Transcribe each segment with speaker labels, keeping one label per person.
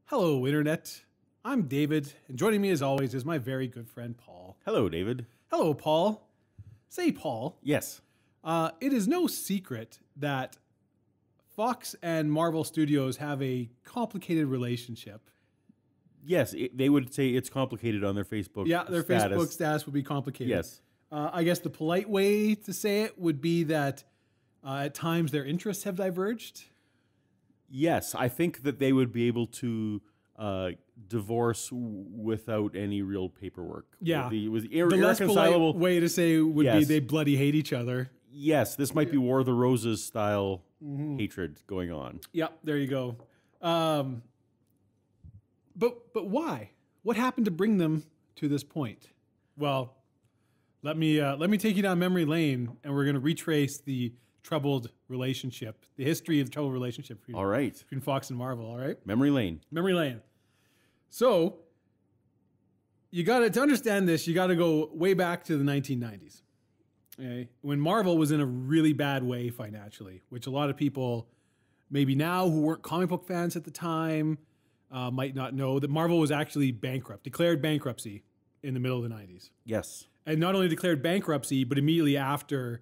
Speaker 1: Hello, Internet. I'm David, and joining me as always is my very good friend, Paul.
Speaker 2: Hello, David.
Speaker 1: Hello, Paul. Say, Paul.
Speaker 2: Yes.
Speaker 1: It is no secret that Fox and Marvel Studios have a complicated relationship.
Speaker 2: Yes, they would say it's complicated on their Facebook
Speaker 1: Yeah, their
Speaker 2: status.
Speaker 1: Facebook status would be complicated.
Speaker 2: Yes.
Speaker 1: I guess the polite way to say it would be that at times their interests have diverged.
Speaker 2: Yes, I think that they would be able to divorce without any real paperwork.
Speaker 1: Yeah.
Speaker 2: It was
Speaker 1: The less
Speaker 2: irreconcilable.
Speaker 1: polite way to say would be
Speaker 2: Yes.
Speaker 1: they bloody hate each other.
Speaker 2: Yes, this might be War of the Roses style hatred going on.
Speaker 1: Yep, there you go. But why? What happened to bring them to this point? Well, let me take you down memory lane, and we're going to retrace the troubled relationship, the history of the troubled relationship
Speaker 2: All right.
Speaker 1: between Fox and Marvel. All right,
Speaker 2: Memory lane.
Speaker 1: memory lane. So you got to understand this. You got to go way back to the 1990s. Okay? When Marvel was in a really bad way financially, which a lot of people maybe now who weren't comic book fans at the time might not know that Marvel was actually bankrupt, declared bankruptcy in the middle of the 90s.
Speaker 2: Yes.
Speaker 1: And not only declared bankruptcy, but immediately after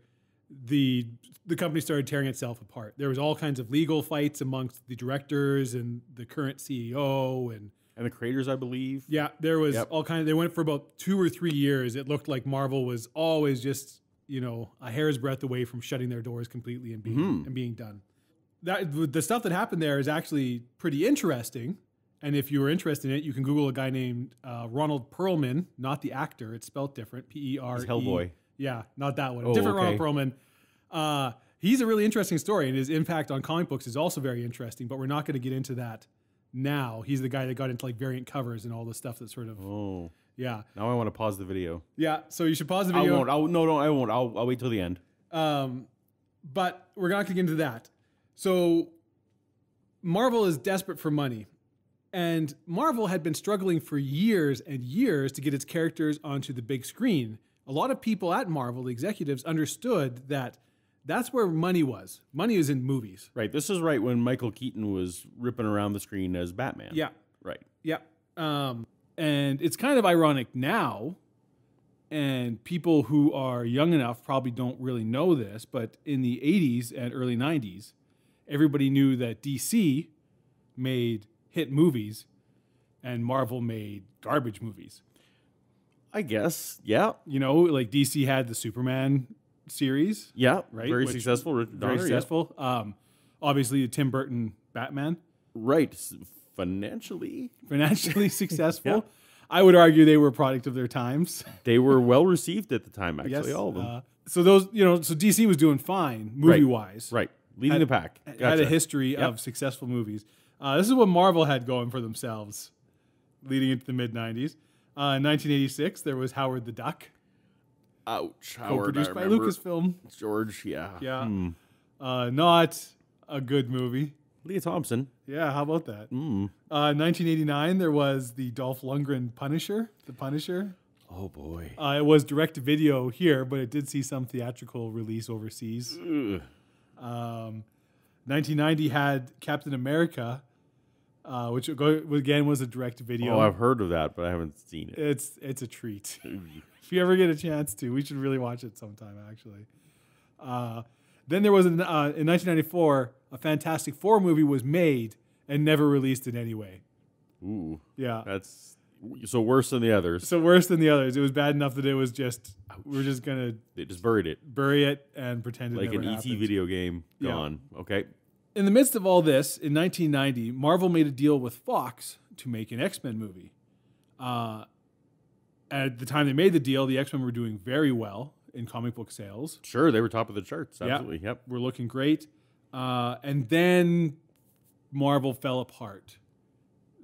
Speaker 1: the company started tearing itself apart. There was all kinds of legal fights amongst the directors and the current CEO and
Speaker 2: And the creators, I believe.
Speaker 1: yeah, there was
Speaker 2: Yep.
Speaker 1: all kinds of, they went for about 2 or 3 years. It looked like Marvel was always just, a hair's breadth away from shutting their doors completely and being done. The stuff that happened there is actually pretty interesting. And if you were interested in it, you can Google a guy named Ronald Perlman, not the actor. It's spelled different. P-E-R-E.
Speaker 2: He's Hellboy.
Speaker 1: Yeah, not that one.
Speaker 2: Oh,
Speaker 1: Different
Speaker 2: okay.
Speaker 1: Ronald Perlman. He's a really interesting story, and his impact on comic books is also very interesting, but we're not going to get into that now. He's the guy that got into like variant covers and all the stuff that sort of,
Speaker 2: Oh.
Speaker 1: yeah.
Speaker 2: Now I want to pause the video.
Speaker 1: Yeah, so you should pause the
Speaker 2: I
Speaker 1: video.
Speaker 2: won't. I won't. I'll wait till the end.
Speaker 1: But we're not going to get into that. So Marvel is desperate for money. And Marvel had been struggling for years and years to get its characters onto the big screen. A lot of people at Marvel, the executives, understood that that's where money was. Money is in movies.
Speaker 2: Right. This is right when Michael Keaton was ripping around the screen as Batman.
Speaker 1: Yeah.
Speaker 2: Right.
Speaker 1: Yeah. And it's kind of ironic now, and people who are young enough probably don't really know this, but in the 80s and early 90s, everybody knew that DC made hit movies and Marvel made garbage movies.
Speaker 2: I guess. Yeah.
Speaker 1: Like DC had the Superman series.
Speaker 2: Yeah.
Speaker 1: Right.
Speaker 2: Very
Speaker 1: Which-
Speaker 2: successful. Richard
Speaker 1: Very
Speaker 2: Donner, yeah.
Speaker 1: successful. Obviously, the Tim Burton Batman.
Speaker 2: Right. Financially,
Speaker 1: Successful.
Speaker 2: Yeah.
Speaker 1: I would argue they were a product of their times.
Speaker 2: they were well received at the time. Actually,
Speaker 1: Yes.
Speaker 2: all of them.
Speaker 1: So DC was doing fine movie-wise.
Speaker 2: Right. Leading the pack.
Speaker 1: Had a
Speaker 2: Gotcha.
Speaker 1: history of successful movies. This is what Marvel had going for themselves leading into the mid-90s. In 1986, there was Howard the Duck,
Speaker 2: Ouch. Howard,
Speaker 1: co-produced
Speaker 2: I
Speaker 1: by
Speaker 2: remember.
Speaker 1: Lucasfilm.
Speaker 2: George. Yeah.
Speaker 1: Yeah. Not a good movie.
Speaker 2: Leah Thompson.
Speaker 1: Yeah, how about that? 1989, there was the Dolph Lundgren Punisher, The Punisher.
Speaker 2: Oh boy.
Speaker 1: It was direct-to-video here, but it did see some theatrical release overseas.
Speaker 2: Ugh.
Speaker 1: 1990 had Captain America, which again was a direct-to-video.
Speaker 2: Oh, I've heard of that, but I haven't seen it.
Speaker 1: It's a treat. If you ever get a chance to, we should really watch it sometime, actually. Then there was, in 1994, a Fantastic Four movie was made and never released in any way.
Speaker 2: Ooh.
Speaker 1: Yeah.
Speaker 2: That's so worse than the others.
Speaker 1: So worse than the others. It was bad enough that it was just, we're just going to
Speaker 2: They just buried it.
Speaker 1: bury it and pretend it
Speaker 2: Like
Speaker 1: never
Speaker 2: an ET
Speaker 1: happened.
Speaker 2: video game
Speaker 1: Yeah.
Speaker 2: gone. Okay.
Speaker 1: In the midst of all this, in 1990, Marvel made a deal with Fox to make an X-Men movie. At the time they made the deal, the X-Men were doing very well in comic book sales.
Speaker 2: Sure, they were top of the charts.
Speaker 1: Yeah.
Speaker 2: Absolutely. Yep.
Speaker 1: Were looking great. And then Marvel fell apart.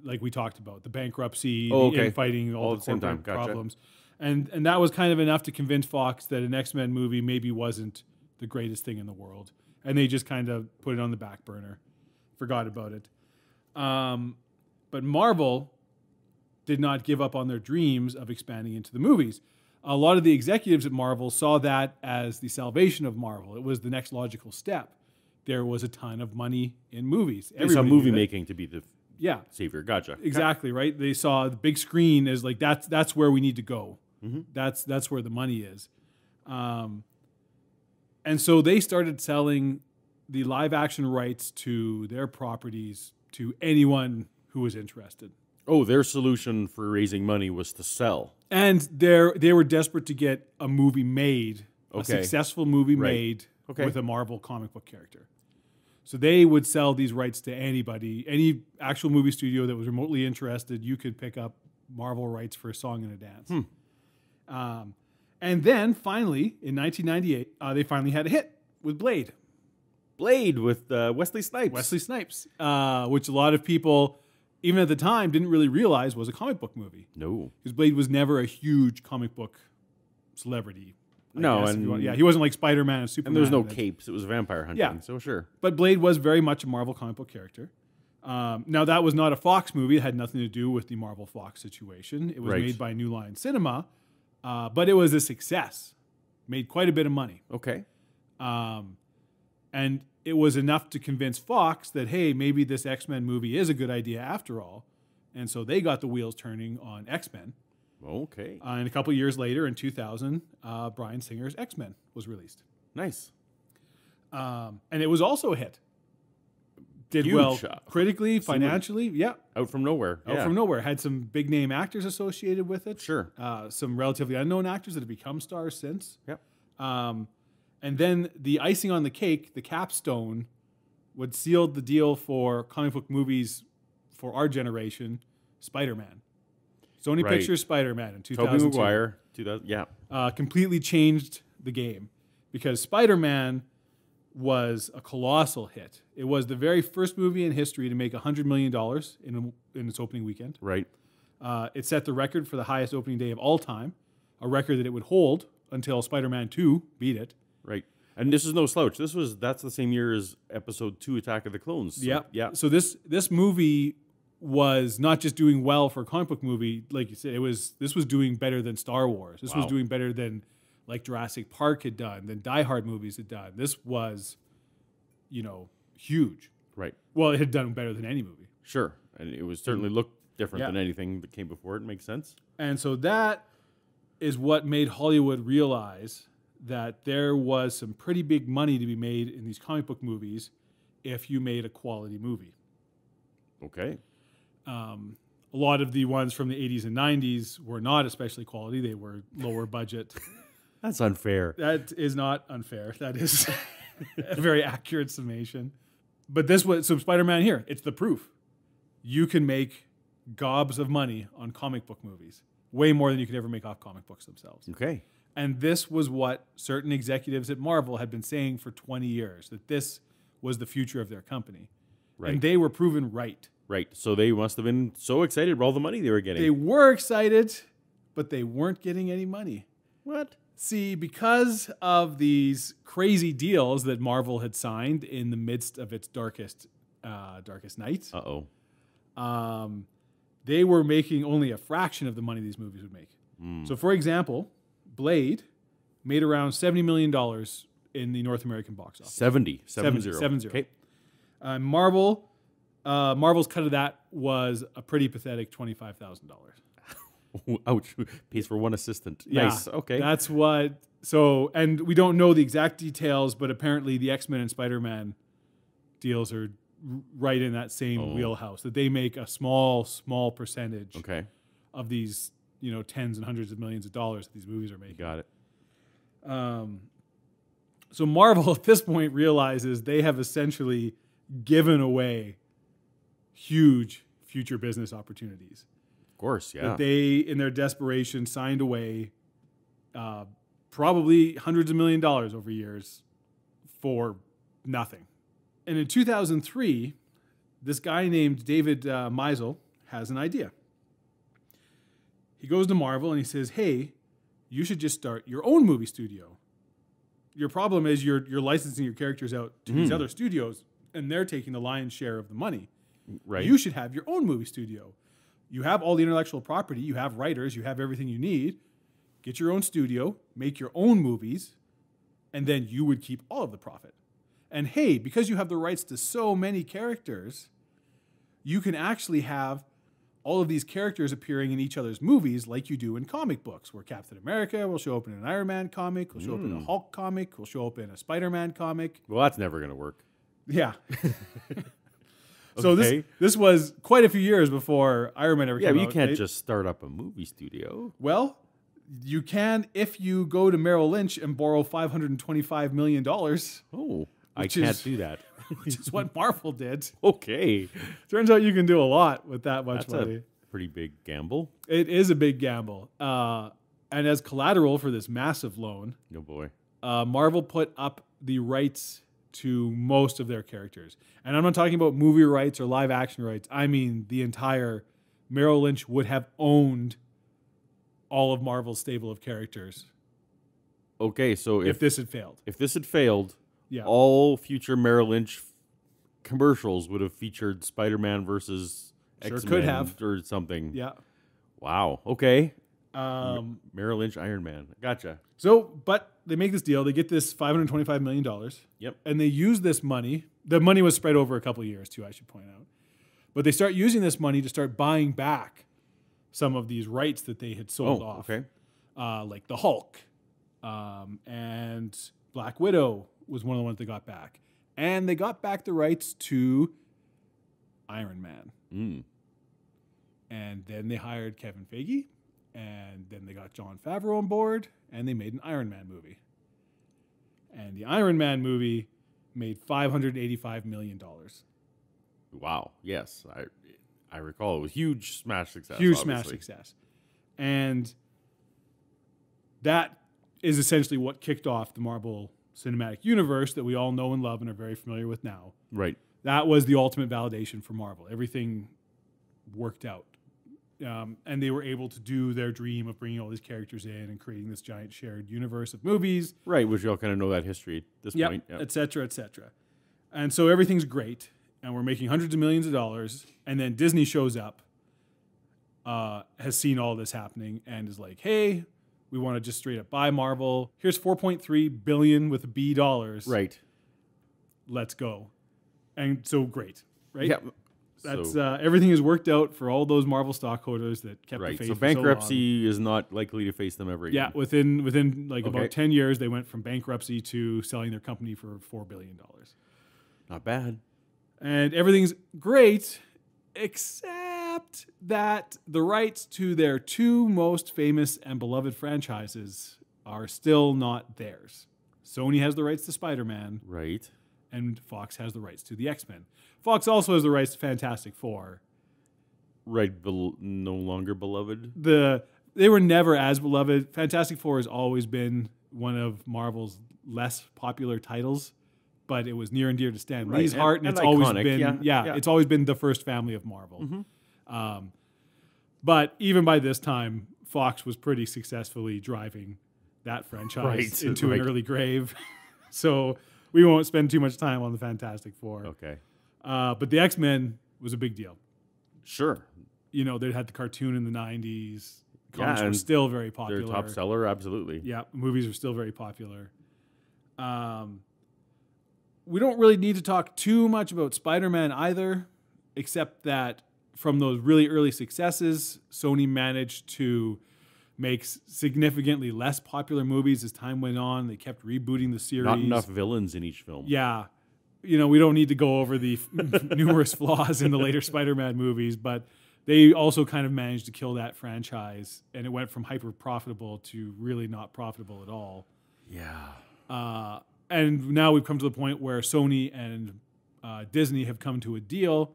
Speaker 1: Like we talked about, the bankruptcy,
Speaker 2: Oh,
Speaker 1: the
Speaker 2: okay.
Speaker 1: infighting, all
Speaker 2: All
Speaker 1: the
Speaker 2: at the same time.
Speaker 1: corporate
Speaker 2: Gotcha.
Speaker 1: problems. And that was kind of enough to convince Fox that an X-Men movie maybe wasn't the greatest thing in the world. And they just kind of put it on the back burner, forgot about it. But Marvel did not give up on their dreams of expanding into the movies. A lot of the executives at Marvel saw that as the salvation of Marvel. It was the next logical step. There was a ton of money in movies.
Speaker 2: They saw
Speaker 1: Everybody
Speaker 2: movie
Speaker 1: knew that.
Speaker 2: making to be the
Speaker 1: Yeah,
Speaker 2: savior. Gotcha.
Speaker 1: exactly, right? They saw the big screen as like that's where we need to go. That's where the money is. And so they started selling the live action rights to their properties to anyone who was interested.
Speaker 2: Oh, their solution for raising money was to sell.
Speaker 1: And they were desperate to get a movie made, a successful movie made with a Marvel comic book character. So they would sell these rights to anybody, any actual movie studio that was remotely interested. You could pick up Marvel rights for a song and a dance. And then finally, in 1998, they finally had a hit with Blade.
Speaker 2: Blade with Wesley Snipes.
Speaker 1: Wesley Snipes, which a lot of people, even at the time, didn't really realize was a comic book movie.
Speaker 2: No.
Speaker 1: Because Blade was never a huge comic book celebrity.
Speaker 2: No,
Speaker 1: he wasn't like Spider-Man and Superman.
Speaker 2: And there was no capes. It was vampire hunting.
Speaker 1: Yeah.
Speaker 2: So sure.
Speaker 1: But Blade was very much a Marvel comic book character. Now, that was not a Fox movie. It had nothing to do with the Marvel Fox situation. It was made by New Line Cinema, but it was a success. Made quite a bit of money.
Speaker 2: Okay.
Speaker 1: And it was enough to convince Fox that, hey, maybe this X-Men movie is a good idea after all. And so they got the wheels turning on X-Men.
Speaker 2: Okay.
Speaker 1: And a couple years later, in 2000, Bryan Singer's X-Men was released.
Speaker 2: Nice.
Speaker 1: And it was also a hit. Did
Speaker 2: Huge
Speaker 1: well
Speaker 2: shot.
Speaker 1: Critically, financially, yeah.
Speaker 2: Out from nowhere.
Speaker 1: Out from nowhere. Had some big name actors associated with it.
Speaker 2: Sure.
Speaker 1: Some relatively unknown actors that have become stars since.
Speaker 2: Yep.
Speaker 1: And then the icing on the cake, the capstone, what sealed the deal for comic book movies for our generation, Spider-Man. Sony Pictures Spider-Man in 2002.
Speaker 2: Tobey Maguire, 2000. Yeah.
Speaker 1: Completely changed the game because Spider-Man was a colossal hit. It was the very first movie in history to make $100 million in its opening weekend.
Speaker 2: Right.
Speaker 1: It set the record for the highest opening day of all time, a record that it would hold until Spider-Man 2 beat it.
Speaker 2: Right. And this is no slouch. That's the same year as Episode 2, Attack of the Clones. So,
Speaker 1: Yeah. So this movie was not just doing well for a comic book movie, like you said. This was doing better than Star Wars. This was doing better than like Jurassic Park had done, than Die Hard movies had done. This was, huge.
Speaker 2: Right.
Speaker 1: Well, it had done better than any movie.
Speaker 2: Sure. And it was certainly looked different than anything that came before it. Makes sense.
Speaker 1: And so that is what made Hollywood realize that there was some pretty big money to be made in these comic book movies if you made a quality movie.
Speaker 2: Okay.
Speaker 1: A lot of the ones from the 80s and 90s were not especially quality. They were lower budget.
Speaker 2: That's unfair.
Speaker 1: That is not unfair. That is a very accurate summation. But so Spider-Man here, it's the proof. You can make gobs of money on comic book movies. Way more than you could ever make off comic books themselves.
Speaker 2: Okay.
Speaker 1: And this was what certain executives at Marvel had been saying for 20 years, that this was the future of their company. Right. And they were proven right.
Speaker 2: Right. So they must have been so excited about all the money they were getting.
Speaker 1: They were excited, but they weren't getting any money.
Speaker 2: What?
Speaker 1: See, because of these crazy deals that Marvel had signed in the midst of its darkest nights, they were making only a fraction of the money these movies would make. So, for example, Blade made around $70 million in the North American box office.
Speaker 2: 70.
Speaker 1: Okay. Marvel's cut of that was a pretty pathetic $25,000.
Speaker 2: Ouch. Pays for one assistant.
Speaker 1: Yeah,
Speaker 2: nice. Okay.
Speaker 1: That's what... So, and we don't know the exact details, but apparently the X-Men and Spider-Man deals are right in that same wheelhouse, that they make a small percentage of these, tens and hundreds of millions of dollars that these movies are making.
Speaker 2: Got it.
Speaker 1: So Marvel at this point realizes they have essentially given away huge future business opportunities.
Speaker 2: Of course, yeah.
Speaker 1: That they, in their desperation, signed away probably hundreds of $millions over years for nothing. And in 2003, this guy named David Meisel has an idea. He goes to Marvel and he says, hey, you should just start your own movie studio. Your problem is you're licensing your characters out to these other studios, and they're taking the lion's share of the money.
Speaker 2: Right.
Speaker 1: You should have your own movie studio. You have all the intellectual property. You have writers. You have everything you need. Get your own studio. Make your own movies. And then you would keep all of the profit. And hey, because you have the rights to so many characters, you can actually have all of these characters appearing in each other's movies like you do in comic books, where Captain America will show up in an Iron Man comic, will show up in a Hulk comic, will show up in a Spider-Man comic.
Speaker 2: Well, that's never going to work.
Speaker 1: Yeah. So this was quite a few years before Iron Man ever came out.
Speaker 2: Yeah, but you can't just start up a movie studio.
Speaker 1: Well, you can if you go to Merrill Lynch and borrow $525 million.
Speaker 2: Oh, I can't do that.
Speaker 1: Which is what Marvel did.
Speaker 2: Okay.
Speaker 1: Turns out you can do a lot with that much
Speaker 2: That's
Speaker 1: money.
Speaker 2: a pretty big gamble.
Speaker 1: It is a big gamble. And as collateral for this massive loan,
Speaker 2: Oh, boy.
Speaker 1: Marvel put up the rights to most of their characters. And I'm not talking about movie rights or live action rights. I mean the entire Merrill Lynch would have owned all of Marvel's stable of characters.
Speaker 2: Okay, so
Speaker 1: if this had failed.
Speaker 2: If this had failed,
Speaker 1: yeah,
Speaker 2: all future Merrill Lynch commercials would have featured Spider-Man versus X-Men
Speaker 1: could have.
Speaker 2: or something.
Speaker 1: Yeah.
Speaker 2: Wow. Okay. Merrill Lynch Iron Man. Gotcha.
Speaker 1: So, but they make this deal. They get this $525 million.
Speaker 2: Yep.
Speaker 1: And they use this money. The money was spread over a couple of years, too, I should point out. But they start using this money to start buying back some of these rights that they had sold off.
Speaker 2: Okay.
Speaker 1: Like the Hulk. And Black Widow was one of the ones they got back. And they got back the rights to Iron Man.
Speaker 2: Mm.
Speaker 1: And then they hired Kevin Feige. And then they got Jon Favreau on board, and they made an Iron Man movie. And the Iron Man movie made $585 million.
Speaker 2: Wow. Yes. I recall. It was huge smash success.
Speaker 1: Huge
Speaker 2: obviously.
Speaker 1: smash success. And that is essentially what kicked off the Marvel Cinematic Universe that we all know and love and are very familiar with now.
Speaker 2: Right.
Speaker 1: That was the ultimate validation for Marvel. Everything worked out. And they were able to do their dream of bringing all these characters in and creating this giant shared universe of movies.
Speaker 2: Right, which we all kind of know that history at this point.
Speaker 1: Yep, et cetera, et cetera. And so everything's great, and we're making hundreds of millions of dollars, and then Disney shows up, has seen all this happening, and is like, hey, we want to just straight up buy Marvel. Here's $4.3 billion with a B dollars.
Speaker 2: Right.
Speaker 1: Let's go. And so great, right?
Speaker 2: Yeah.
Speaker 1: That's everything has worked out for all those Marvel stockholders that kept the faith.
Speaker 2: So
Speaker 1: for
Speaker 2: bankruptcy is not likely to face them ever again.
Speaker 1: Yeah, within like about 10 years, they went from bankruptcy to selling their company for $4 billion.
Speaker 2: Not bad.
Speaker 1: And everything's great, except that the rights to their two most famous and beloved franchises are still not theirs. Sony has the rights to Spider-Man.
Speaker 2: Right.
Speaker 1: And Fox has the rights to the X-Men. Fox also has the rights to Fantastic Four.
Speaker 2: Right, no longer beloved?
Speaker 1: They were never as beloved. Fantastic Four has always been one of Marvel's less popular titles, but it was near and dear to Stan Lee's heart, and it's iconic, always been it's always been the first family of Marvel. Mm-hmm. But even by this time, Fox was pretty successfully driving that franchise into an early grave. So we won't spend too much time on the Fantastic Four.
Speaker 2: Okay.
Speaker 1: But the X-Men was a big deal.
Speaker 2: Sure.
Speaker 1: You know, they had the cartoon in the 90s. Comics were still very popular.
Speaker 2: Their top seller, absolutely.
Speaker 1: Yeah, movies are still very popular. We don't really need to talk too much about Spider-Man either, except that from those really early successes, Sony managed to make significantly less popular movies as time went on. They kept rebooting the series.
Speaker 2: Not enough villains in each film.
Speaker 1: Yeah. You know, we don't need to go over the numerous flaws in the later Spider-Man movies, but they also kind of managed to kill that franchise, and it went from hyper profitable to really not profitable at all.
Speaker 2: Yeah.
Speaker 1: And now we've come to the point where Sony and Disney have come to a deal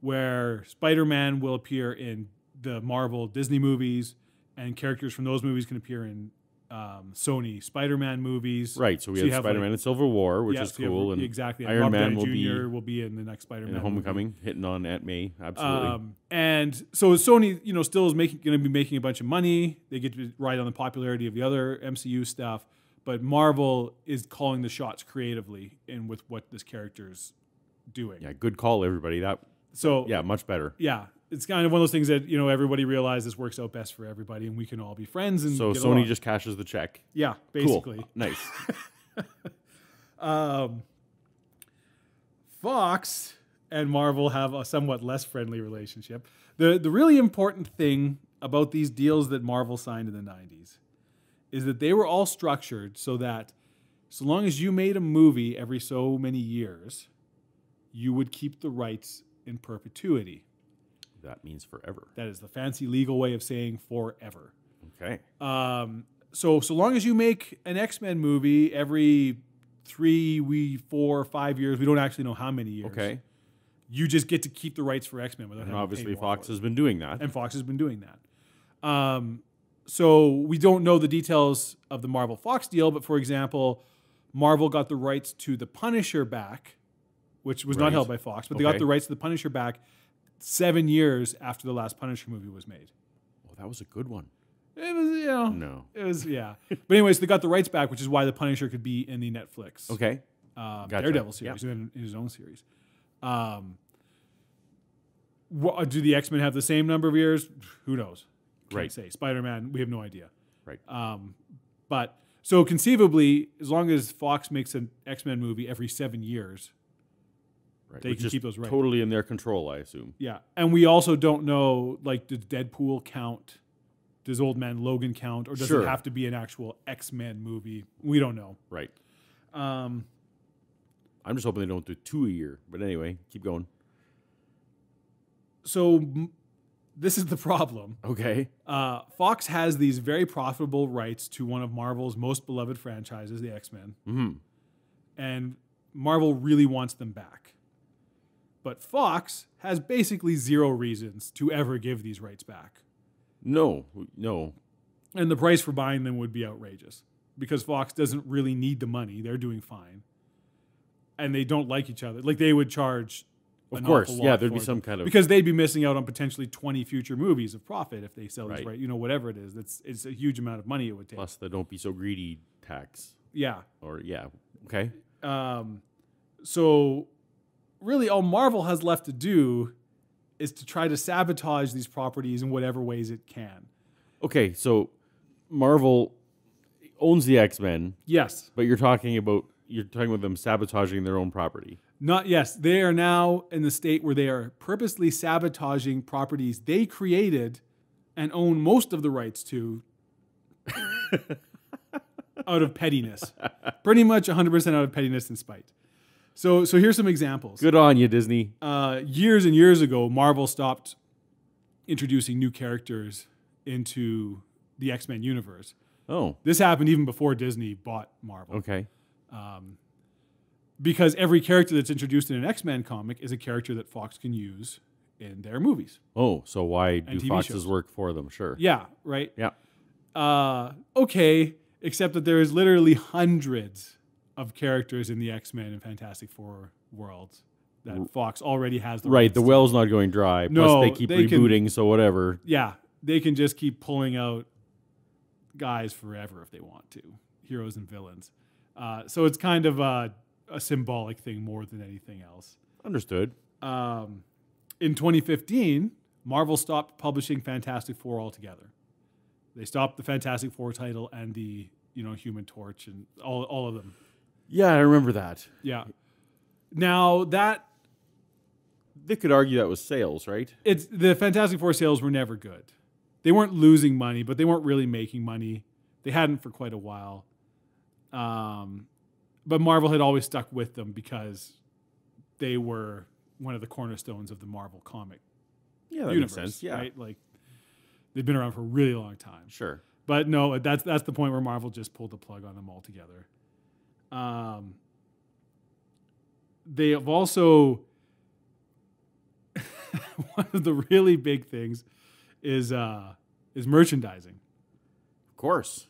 Speaker 1: where Spider-Man will appear in the Marvel Disney movies, and characters from those movies can appear in Sony Spider-Man movies.
Speaker 2: Right, so we have Spider-Man in Civil War, which is cool.
Speaker 1: And exactly.
Speaker 2: Iron Man
Speaker 1: will be in the next Spider-Man
Speaker 2: in Homecoming, hitting on Aunt May, absolutely.
Speaker 1: And so Sony, you know, still is going to be making a bunch of money. They get to ride on the popularity of the other MCU stuff, but Marvel is calling the shots creatively and with what this character's doing.
Speaker 2: Yeah, good call, everybody. Much better.
Speaker 1: Yeah. It's kind of one of those things that, you know, everybody realizes works out best for everybody, and we can all be friends. And
Speaker 2: so
Speaker 1: get
Speaker 2: Sony
Speaker 1: along.
Speaker 2: just cashes the check.
Speaker 1: Yeah, basically.
Speaker 2: Cool. Nice.
Speaker 1: Fox and Marvel have a somewhat less friendly relationship. The really important thing about these deals that Marvel signed in the 90s is that they were all structured so that so long as you made a movie every so many years, you would keep the rights in perpetuity.
Speaker 2: That means forever.
Speaker 1: That is the fancy legal way of saying forever.
Speaker 2: Okay.
Speaker 1: So long as you make an X-Men movie every 3, 4, 5 years, we don't actually know how many years.
Speaker 2: Okay.
Speaker 1: You just get to keep the rights for X-Men without
Speaker 2: And
Speaker 1: having
Speaker 2: obviously
Speaker 1: to pay more
Speaker 2: Fox
Speaker 1: for it.
Speaker 2: has been doing that.
Speaker 1: And Fox has been doing that. So we don't know the details of the Marvel-Fox deal, but for example, Marvel got the rights to the Punisher back, which was not held by Fox, but they got the rights to the Punisher back 7 years after the last Punisher movie was made.
Speaker 2: Well, that was a good one.
Speaker 1: It was, you know,
Speaker 2: No.
Speaker 1: it was, yeah. But anyways, they got the rights back, which is why the Punisher could be in the Netflix
Speaker 2: Gotcha.
Speaker 1: Daredevil series, and in his own series. Do the X-Men have the same number of years? Who knows? Can't say. Spider-Man, we have no idea.
Speaker 2: Right.
Speaker 1: But so conceivably, as long as Fox makes an X-Men movie every 7 years, they
Speaker 2: Which
Speaker 1: can
Speaker 2: is
Speaker 1: keep those rights.
Speaker 2: totally in their control, I assume.
Speaker 1: Yeah. And we also don't know, like, does Deadpool count? Does Old Man Logan count? Or does it have to be an actual X-Men movie? We don't know.
Speaker 2: Right. I'm just hoping they don't do 2 a year. But anyway, keep going.
Speaker 1: So this is the problem.
Speaker 2: Okay.
Speaker 1: Fox has these very profitable rights to one of Marvel's most beloved franchises, the X-Men.
Speaker 2: Mm-hmm.
Speaker 1: And Marvel really wants them back. But Fox has basically zero reasons to ever give these rights back.
Speaker 2: No.
Speaker 1: And the price for buying them would be outrageous because Fox doesn't really need the money. They're doing fine. And they don't like each other. Like, they would charge
Speaker 2: Of
Speaker 1: an
Speaker 2: course.
Speaker 1: awful
Speaker 2: Yeah,
Speaker 1: lot
Speaker 2: there'd be
Speaker 1: for
Speaker 2: some
Speaker 1: them.
Speaker 2: kind of...
Speaker 1: Because they'd be missing out on potentially 20 future movies of profit if they sell these
Speaker 2: Right.
Speaker 1: rights. You know, whatever it is. It's a huge amount of money it would take.
Speaker 2: Plus the don't be so greedy tax.
Speaker 1: Yeah.
Speaker 2: Or, yeah. Okay.
Speaker 1: So really all Marvel has left to do is to try to sabotage these properties in whatever ways it can.
Speaker 2: Okay, so Marvel owns the X-Men,
Speaker 1: Yes.
Speaker 2: but you're talking about them sabotaging their own property.
Speaker 1: Yes, they are now in the state where they are purposely sabotaging properties they created and own most of the rights to out of pettiness. Pretty much 100% out of pettiness and spite. So here's some examples.
Speaker 2: Good on you, Disney.
Speaker 1: Years and years ago, Marvel stopped introducing new characters into the X-Men universe.
Speaker 2: Oh,
Speaker 1: This happened even before Disney bought Marvel.
Speaker 2: okay.
Speaker 1: Because every character that's introduced in an X-Men comic is a character that Fox can use in their movies.
Speaker 2: Oh, so why do
Speaker 1: TV
Speaker 2: Fox's
Speaker 1: shows.
Speaker 2: work for them? Sure.
Speaker 1: Yeah, right?
Speaker 2: Yeah.
Speaker 1: Okay, except that there is literally hundreds of characters in the X-Men and Fantastic Four worlds that Fox already has the
Speaker 2: Right,
Speaker 1: rights
Speaker 2: the
Speaker 1: to.
Speaker 2: well's not going dry.
Speaker 1: No,
Speaker 2: Plus they keep
Speaker 1: they can-
Speaker 2: rebooting, so whatever.
Speaker 1: Yeah, they can just keep pulling out guys forever if they want to, heroes and villains. So it's kind of a symbolic thing more than anything else.
Speaker 2: Understood.
Speaker 1: In 2015, Marvel stopped publishing Fantastic Four altogether. They stopped the Fantastic Four title and the Human Torch and all of them.
Speaker 2: Yeah, I remember that.
Speaker 1: Yeah. Now that
Speaker 2: They could argue that was sales, right?
Speaker 1: the Fantastic Four sales were never good. They weren't losing money, but they weren't really making money. They hadn't for quite a while. But Marvel had always stuck with them because they were one of the cornerstones of the Marvel comic
Speaker 2: Yeah, that
Speaker 1: universe.
Speaker 2: makes sense. Yeah,
Speaker 1: Right? Like, they've been around for a really long time.
Speaker 2: sure.
Speaker 1: But no, that's the point where Marvel just pulled the plug on them altogether. They have also one of the really big things is merchandising.
Speaker 2: Of course.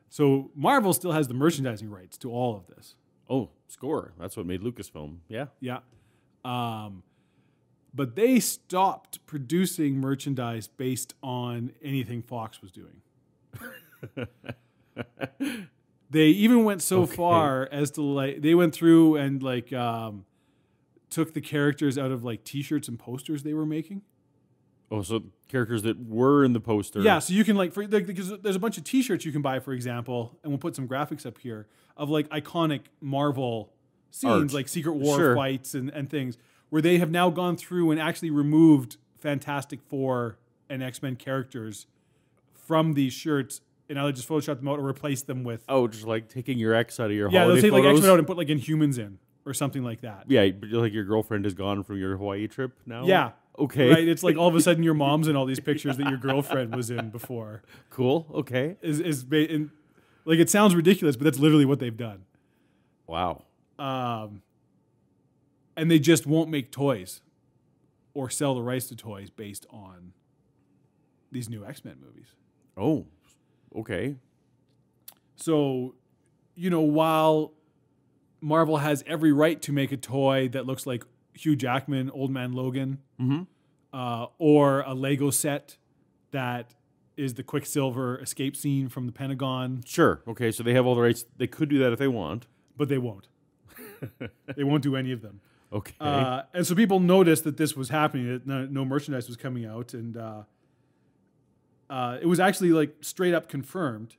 Speaker 1: So Marvel still has the merchandising rights to all of this.
Speaker 2: Oh, Score. That's what made Lucasfilm. Yeah.
Speaker 1: Yeah. But they stopped producing merchandise based on anything Fox was doing. They even went so far as to they went through and took the characters out of T-shirts and posters they were making.
Speaker 2: Oh, so characters that were in the poster.
Speaker 1: Yeah, so you can because there's a bunch of T-shirts you can buy, for example, and we'll put some graphics up here of iconic Marvel scenes,
Speaker 2: Art.
Speaker 1: like Secret War
Speaker 2: Sure.
Speaker 1: fights and things, where they have now gone through and actually removed Fantastic Four and X-Men characters from these shirts and either just Photoshop them out or replace them with...
Speaker 2: Oh, just like taking your X out of your
Speaker 1: Yeah, they'll
Speaker 2: holiday
Speaker 1: take like
Speaker 2: photos?
Speaker 1: X-Men out and put like Inhumans in or something like that.
Speaker 2: Yeah, but like your girlfriend is gone from your Hawaii trip now?
Speaker 1: Yeah.
Speaker 2: Okay.
Speaker 1: Right? It's like all of a sudden your mom's in all these pictures that your girlfriend was in before.
Speaker 2: Cool. Okay.
Speaker 1: Like it sounds ridiculous, but that's literally what they've done.
Speaker 2: Wow.
Speaker 1: And they just won't make toys or sell the rights to toys based on these new X-Men movies.
Speaker 2: Oh, okay.
Speaker 1: So, while Marvel has every right to make a toy that looks like Hugh Jackman, Old Man Logan, or a Lego set that is the Quicksilver escape scene from the Pentagon.
Speaker 2: Sure. Okay, so they have all the rights. They could do that if they want.
Speaker 1: But they won't. They won't do any of them.
Speaker 2: Okay.
Speaker 1: And so people noticed that this was happening, that no merchandise was coming out, and it was actually like straight up confirmed.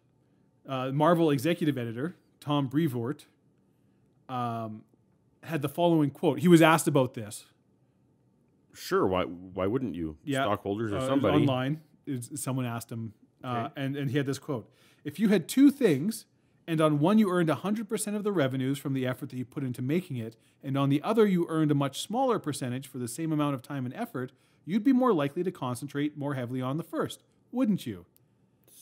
Speaker 1: Marvel executive editor Tom Brevoort had the following quote. He was asked about this.
Speaker 2: Sure. Why wouldn't you?
Speaker 1: Yeah,
Speaker 2: Stockholders or somebody.
Speaker 1: Online. Someone asked him, and he had this quote. If you had two things, and on one you earned 100% of the revenues from the effort that you put into making it, and on the other you earned a much smaller percentage for the same amount of time and effort, you'd be more likely to concentrate more heavily on the first, wouldn't you?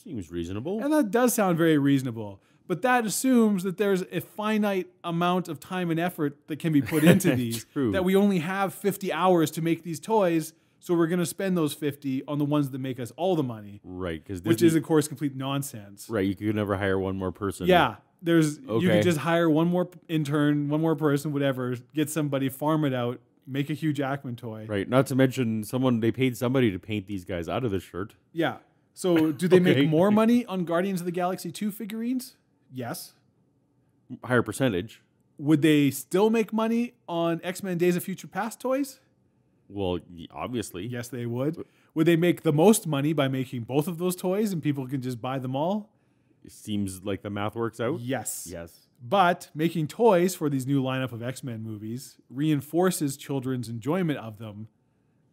Speaker 2: Seems reasonable.
Speaker 1: And that does sound very reasonable. But that assumes that there's a finite amount of time and effort that can be put into these.
Speaker 2: True.
Speaker 1: That we only have 50 hours to make these toys, so we're going to spend those 50 on the ones that make us all the money.
Speaker 2: Right.
Speaker 1: Which is, of course, complete nonsense.
Speaker 2: Right. You could never hire one more person.
Speaker 1: Yeah. You
Speaker 2: Okay.
Speaker 1: could just hire one more intern, one more person, whatever, get somebody, farm it out, make a Hugh Jackman toy.
Speaker 2: Right. Not to mention they paid somebody to paint these guys out of the shirt.
Speaker 1: Yeah. So do they
Speaker 2: Okay.
Speaker 1: make more money on Guardians of the Galaxy 2 figurines? Yes.
Speaker 2: Higher percentage.
Speaker 1: Would they still make money on X-Men Days of Future Past toys?
Speaker 2: Well, obviously.
Speaker 1: Yes, they would. Would they make the most money by making both of those toys and people can just buy them all?
Speaker 2: It seems like the math works out.
Speaker 1: Yes.
Speaker 2: Yes.
Speaker 1: But making toys for these new lineup of X-Men movies reinforces children's enjoyment of them,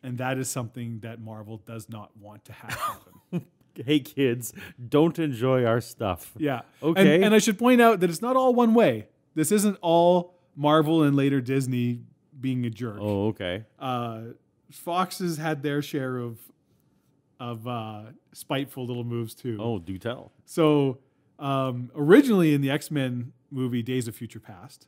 Speaker 1: and that is something that Marvel does not want to have happen.
Speaker 2: Hey, kids, don't enjoy our stuff.
Speaker 1: Yeah.
Speaker 2: Okay.
Speaker 1: And I should point out that it's not all one way. This isn't all Marvel and later Disney being a jerk.
Speaker 2: Oh, okay.
Speaker 1: Fox has had their share of spiteful little moves too.
Speaker 2: Oh, do tell.
Speaker 1: So originally in the X-Men movie Days of Future Past,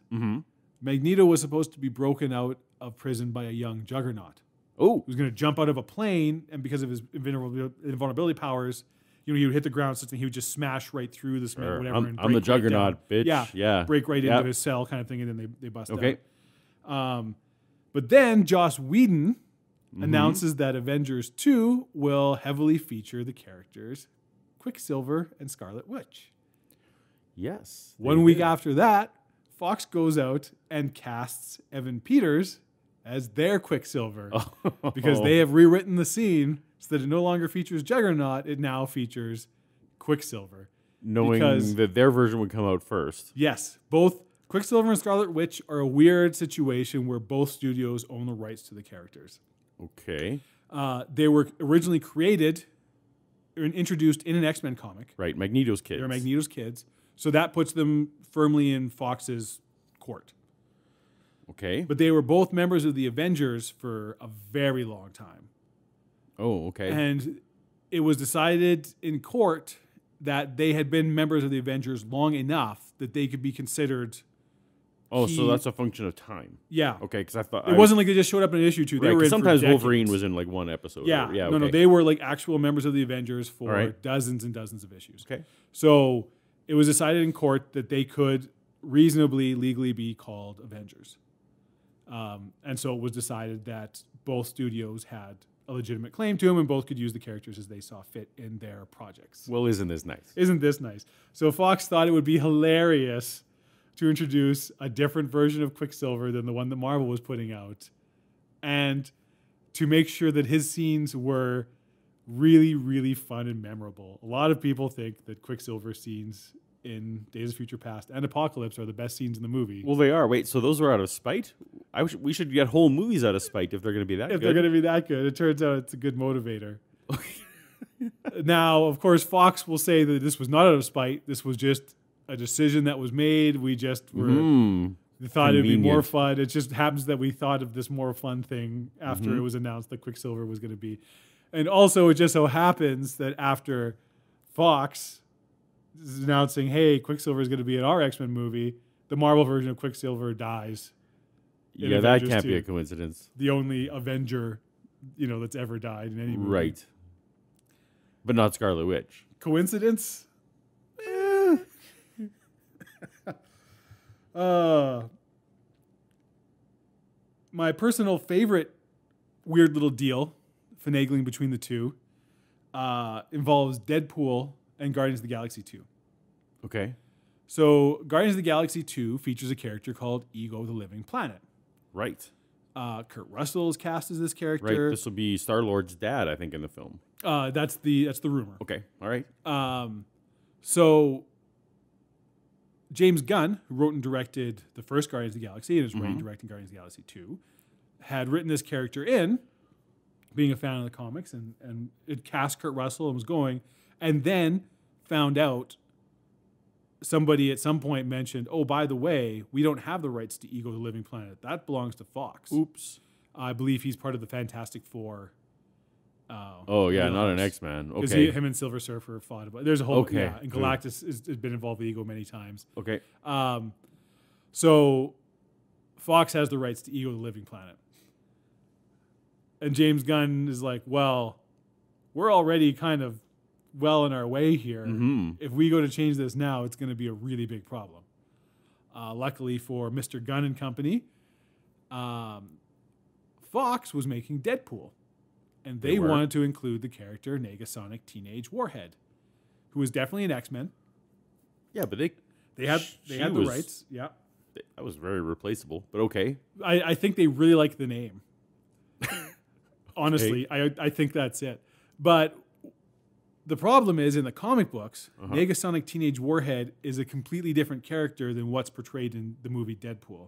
Speaker 1: Magneto was supposed to be broken out of prison by a young Juggernaut.
Speaker 2: Oh.
Speaker 1: He was going to jump out of a plane, and because of his invulnerability powers, he would hit the ground, and he would just smash right through the cement, whatever.
Speaker 2: I'm the
Speaker 1: break
Speaker 2: Juggernaut,
Speaker 1: right
Speaker 2: bitch. Yeah.
Speaker 1: break right into his cell kind of thing, and then they bust
Speaker 2: Okay.
Speaker 1: out. But then Joss Whedon announces that Avengers 2 will heavily feature the characters Quicksilver and Scarlet Witch.
Speaker 2: Yes.
Speaker 1: 1 week after that, Fox goes out and casts Evan Peters as their Quicksilver because they have rewritten the scene so that it no longer features Juggernaut, it now features Quicksilver.
Speaker 2: Knowing that their version would come out first.
Speaker 1: Yes, both Quicksilver and Scarlet Witch are a weird situation where both studios own the rights to the characters.
Speaker 2: Okay.
Speaker 1: They were originally created and introduced in an X-Men comic.
Speaker 2: Right, Magneto's kids.
Speaker 1: They're Magneto's kids. So that puts them firmly in Fox's court.
Speaker 2: Okay.
Speaker 1: But they were both members of the Avengers for a very long time.
Speaker 2: Oh, okay.
Speaker 1: And it was decided in court that they had been members of the Avengers long enough that they could be considered.
Speaker 2: So that's a function of time.
Speaker 1: Yeah.
Speaker 2: Okay, because I thought
Speaker 1: it wasn't like they just showed up in an issue 2. They
Speaker 2: right,
Speaker 1: were in
Speaker 2: sometimes
Speaker 1: for decades.
Speaker 2: Wolverine was in like one episode.
Speaker 1: Yeah.
Speaker 2: Yeah.
Speaker 1: No,
Speaker 2: okay.
Speaker 1: they were like actual members of the Avengers for
Speaker 2: right.
Speaker 1: dozens and dozens of issues.
Speaker 2: Okay.
Speaker 1: So it was decided in court that they could reasonably, legally be called Avengers. And so it was decided that both studios had a legitimate claim to them and both could use the characters as they saw fit in their projects.
Speaker 2: Well, isn't this nice?
Speaker 1: Isn't this nice? So Fox thought it would be hilarious to introduce a different version of Quicksilver than the one that Marvel was putting out, and to make sure that his scenes were really, really fun and memorable. A lot of people think that Quicksilver scenes in Days of Future Past and Apocalypse are the best scenes in the movie.
Speaker 2: Well, they are. Wait, so those were out of spite? We should get whole movies out of spite if they're going to be that good.
Speaker 1: If they're going to be that good, it turns out it's a good motivator. Now, of course, Fox will say that this was not out of spite. This was just a decision that was made. We just were we thought it'd be more fun. It just happens that we thought of this more fun thing after it was announced that Quicksilver was going to be. And also, it just so happens that after Fox is announcing, hey, Quicksilver is going to be in our X-Men movie, the Marvel version of Quicksilver dies.
Speaker 2: Yeah, that can't be a coincidence.
Speaker 1: The only Avenger, that's ever died in any movie.
Speaker 2: Right. But not Scarlet Witch.
Speaker 1: Coincidence? My personal favorite weird little deal, finagling between the two, involves Deadpool and Guardians of the Galaxy 2.
Speaker 2: Okay.
Speaker 1: So Guardians of the Galaxy 2 features a character called Ego the Living Planet.
Speaker 2: Right.
Speaker 1: Kurt Russell is cast as this character.
Speaker 2: Right. This will be Star-Lord's dad, I think, in the film.
Speaker 1: That's the rumor.
Speaker 2: Okay. All right.
Speaker 1: So James Gunn, who wrote and directed the first Guardians of the Galaxy and is writing and directing Guardians of the Galaxy 2, had written this character in, being a fan of the comics, and it cast Kurt Russell and was going, and then found out somebody at some point mentioned, oh, by the way, we don't have the rights to Ego the Living Planet. That belongs to Fox.
Speaker 2: Oops.
Speaker 1: I believe he's part of the Fantastic Four.
Speaker 2: Oh, yeah, not an X-Man.
Speaker 1: Because
Speaker 2: Okay.
Speaker 1: him and Silver Surfer fought about. There's a whole,
Speaker 2: Okay,
Speaker 1: and Galactus has been involved with Ego many times.
Speaker 2: Okay.
Speaker 1: So Fox has the rights to Ego the Living Planet. And James Gunn is like, well, we're already kind of well in our way here. If we go to change this now, it's going to be a really big problem. Luckily for Mr. Gunn and company, Fox was making Deadpool. And they wanted to include the character Negasonic Teenage Warhead, who is definitely an X-Men.
Speaker 2: Yeah, but
Speaker 1: they had the rights. Yeah.
Speaker 2: That was very replaceable, but okay.
Speaker 1: I think they really like the name. Honestly, I think that's it. But the problem is, in the comic books, Negasonic Teenage Warhead is a completely different character than what's portrayed in the movie Deadpool.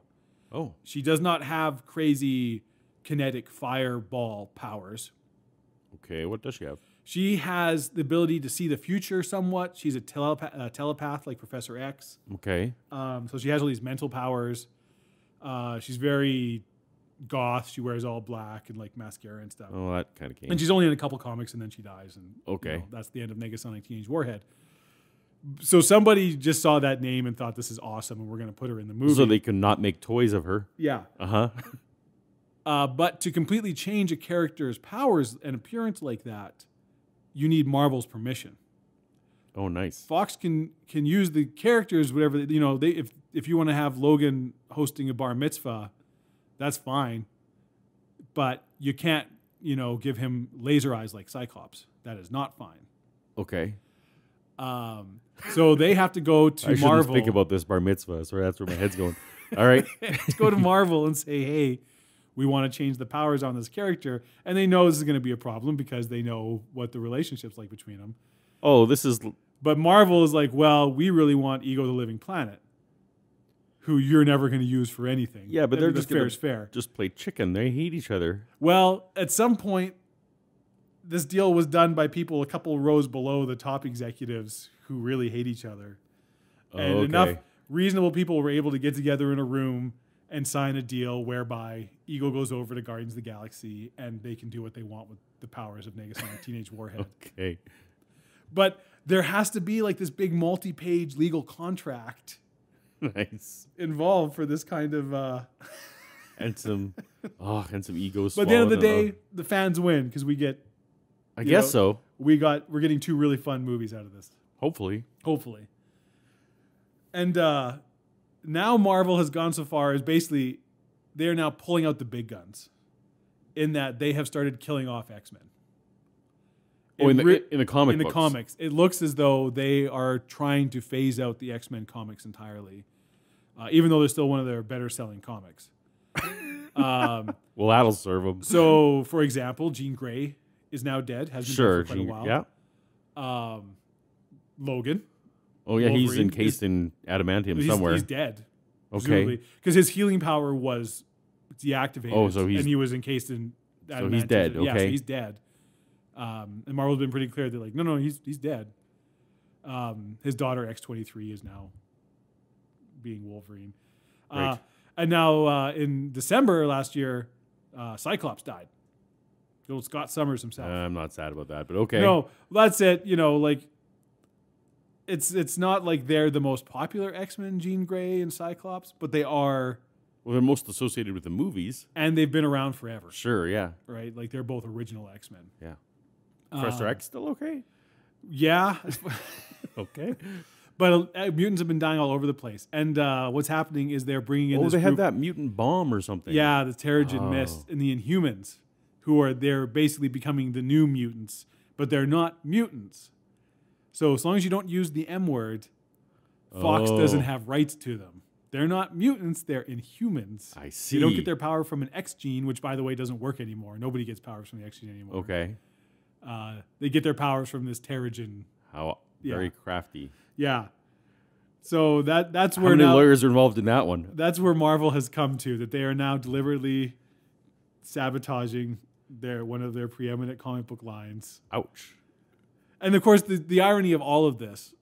Speaker 2: Oh.
Speaker 1: She does not have crazy kinetic fireball powers.
Speaker 2: Okay, what does she have?
Speaker 1: She has the ability to see the future somewhat. She's a telepath like Professor X.
Speaker 2: Okay.
Speaker 1: So she has all these mental powers. She's very goth. She wears all black and like mascara and stuff.
Speaker 2: Oh, that kind of came.
Speaker 1: And she's only in a couple comics and then she dies. And
Speaker 2: okay.
Speaker 1: That's the end of Negasonic Teenage Warhead. So somebody just saw that name and thought this is awesome and we're going to put her in the movie.
Speaker 2: So they could not make toys of her.
Speaker 1: Yeah.
Speaker 2: Uh-huh.
Speaker 1: But to completely change a character's powers and appearance like that, you need Marvel's permission.
Speaker 2: Oh, nice.
Speaker 1: Fox can use the characters, whatever, if you want to have Logan hosting a bar mitzvah, that's fine. But you can't, give him laser eyes like Cyclops. That is not fine.
Speaker 2: Okay.
Speaker 1: So they have to go to
Speaker 2: I
Speaker 1: Marvel.
Speaker 2: shouldn't think about this bar mitzvah, so that's where my head's going. All right.
Speaker 1: Let's go to Marvel and say, hey, we want to change the powers on this character. And they know this is going to be a problem because they know what the relationship's like between them.
Speaker 2: Oh, this is...
Speaker 1: But Marvel is like, well, we really want Ego the Living Planet, who you're never going to use for anything.
Speaker 2: Yeah, but they're just
Speaker 1: fair is fair.
Speaker 2: Just play chicken. They hate each other.
Speaker 1: Well, at some point, this deal was done by people a couple rows below the top executives who really hate each other. And enough reasonable people were able to get together in a room and sign a deal whereby Ego goes over to Guardians of the Galaxy and they can do what they want with the powers of Negasonic Teenage Warhead.
Speaker 2: Okay.
Speaker 1: But there has to be like this big multi-page legal contract involved for this kind of...
Speaker 2: and some egos.
Speaker 1: But at the end of the day, the fans win because we get...
Speaker 2: I guess so.
Speaker 1: We're getting two really fun movies out of this.
Speaker 2: Hopefully.
Speaker 1: And now Marvel has gone so far as basically they are now pulling out the big guns in that they have started killing off X-Men.
Speaker 2: Oh, in the comic
Speaker 1: in the
Speaker 2: books.
Speaker 1: comics, it looks as though they are trying to phase out the X-Men comics entirely, even though they're still one of their better-selling comics.
Speaker 2: Well, that'll serve them.
Speaker 1: So, for example, Jean Grey is now dead. Has been dead for quite a while.
Speaker 2: Yeah.
Speaker 1: Logan.
Speaker 2: Oh yeah, he's
Speaker 1: Wolverine
Speaker 2: encased in adamantium somewhere.
Speaker 1: He's dead.
Speaker 2: Okay.
Speaker 1: Because his healing power was deactivated.
Speaker 2: Oh, so he's-
Speaker 1: and he was encased in adamantium.
Speaker 2: So he's dead,
Speaker 1: Yeah, so
Speaker 2: okay.
Speaker 1: he's dead. And Marvel's been pretty clear. They're like, no, he's dead. His daughter X-23 is now being Wolverine.
Speaker 2: Right.
Speaker 1: And now in December last year, Cyclops died. Old Scott Summers himself.
Speaker 2: I'm not sad about that, but okay.
Speaker 1: No, that's it. You know, like it's not like they're the most popular X-Men, Jean Grey and Cyclops, but they are,
Speaker 2: Well, they're most associated with the movies.
Speaker 1: and they've been around forever,
Speaker 2: Sure, yeah.
Speaker 1: right? Like they're both original X-Men.
Speaker 2: Yeah. Professor
Speaker 1: Um,
Speaker 2: X still okay?
Speaker 1: Yeah,
Speaker 2: Okay.
Speaker 1: but mutants have been dying all over the place, and what's happening is they're bringing in
Speaker 2: Oh,
Speaker 1: this
Speaker 2: they
Speaker 1: group.
Speaker 2: had that mutant bomb or something.
Speaker 1: Yeah, the Terrigen
Speaker 2: Oh.
Speaker 1: Mist and the Inhumans, they're basically becoming the new mutants, but they're not mutants. So as long as you don't use the M word, Fox doesn't have rights to them. They're not mutants, they're Inhumans.
Speaker 2: I see.
Speaker 1: They don't get their power from an X gene, which by the way doesn't work anymore. Nobody gets powers from the X gene anymore.
Speaker 2: Okay.
Speaker 1: They get their powers from this Terrigen.
Speaker 2: How
Speaker 1: Yeah.
Speaker 2: very crafty.
Speaker 1: Yeah. So that's
Speaker 2: How
Speaker 1: where
Speaker 2: many
Speaker 1: now
Speaker 2: lawyers are involved in that one?
Speaker 1: that's where Marvel has come to, that they are now deliberately sabotaging one of their preeminent comic book lines.
Speaker 2: Ouch.
Speaker 1: And of course, the irony of all of this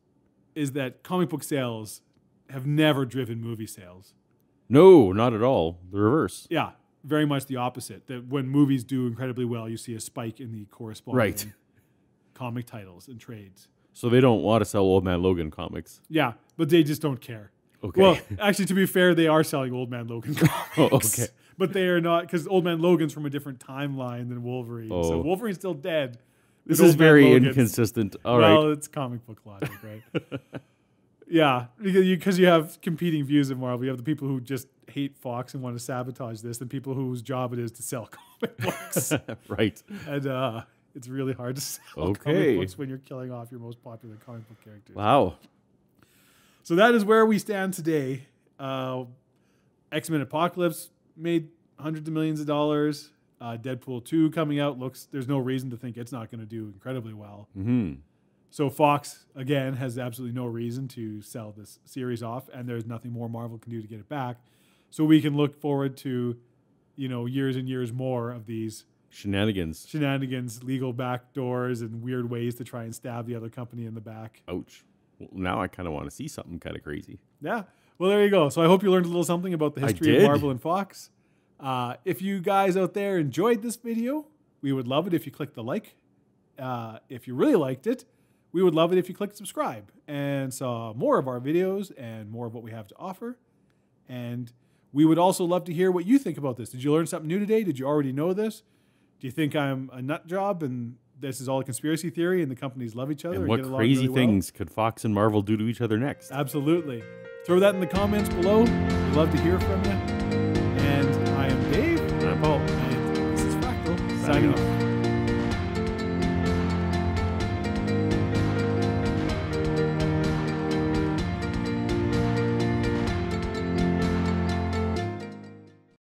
Speaker 1: is that comic book sales have never driven movie sales.
Speaker 2: No, not at all. The reverse.
Speaker 1: Yeah, very much the opposite. That when movies do incredibly well, you see a spike in the corresponding
Speaker 2: Right.
Speaker 1: comic titles and trades.
Speaker 2: So they don't want to sell Old Man Logan comics.
Speaker 1: Yeah, but they just don't care.
Speaker 2: Okay.
Speaker 1: Well, actually, to be fair, they are selling Old Man Logan comics.
Speaker 2: Oh, okay.
Speaker 1: But they are not, because Old Man Logan's from a different timeline than Wolverine. So
Speaker 2: Oh.
Speaker 1: Wolverine's still dead.
Speaker 2: This
Speaker 1: but
Speaker 2: is
Speaker 1: Old Man
Speaker 2: very
Speaker 1: Logan's-
Speaker 2: inconsistent. All right.
Speaker 1: Well, it's comic book logic, right? Yeah, because you have competing views in Marvel. You have the people who just hate Fox and want to sabotage this, and people whose job it is to sell comic books.
Speaker 2: Right.
Speaker 1: And it's really hard to sell
Speaker 2: Okay.
Speaker 1: comic books when you're killing off your most popular comic book characters.
Speaker 2: Wow.
Speaker 1: So that is where we stand today. X-Men Apocalypse made hundreds of millions of dollars. Deadpool 2 coming out there's no reason to think it's not going to do incredibly well.
Speaker 2: Hmm.
Speaker 1: So Fox, again, has absolutely no reason to sell this series off, and there's nothing more Marvel can do to get it back. So we can look forward to, years and years more of these
Speaker 2: Shenanigans.
Speaker 1: legal backdoors, and weird ways to try and stab the other company in the back.
Speaker 2: Ouch. Well, now I kind of want to see something kind of crazy.
Speaker 1: Yeah. Well, there you go. So I hope you learned a little something about the history of
Speaker 2: did.
Speaker 1: Marvel and Fox. If you guys out there enjoyed this video, we would love it if you clicked the like. If you really liked it, we would love it if you clicked subscribe and saw more of our videos and more of what we have to offer. And we would also love to hear what you think about this. Did you learn something new today? Did you already know this? Do you think I'm a nut job and this is all a conspiracy theory and the companies love each other?
Speaker 2: And what
Speaker 1: get along
Speaker 2: crazy
Speaker 1: really well?
Speaker 2: things could Fox and Marvel do to each other next?
Speaker 1: Absolutely. Throw that in the comments below. We'd love to hear from you. And I am Dave.
Speaker 2: And I'm Paul.
Speaker 1: And this is Fractal signing off.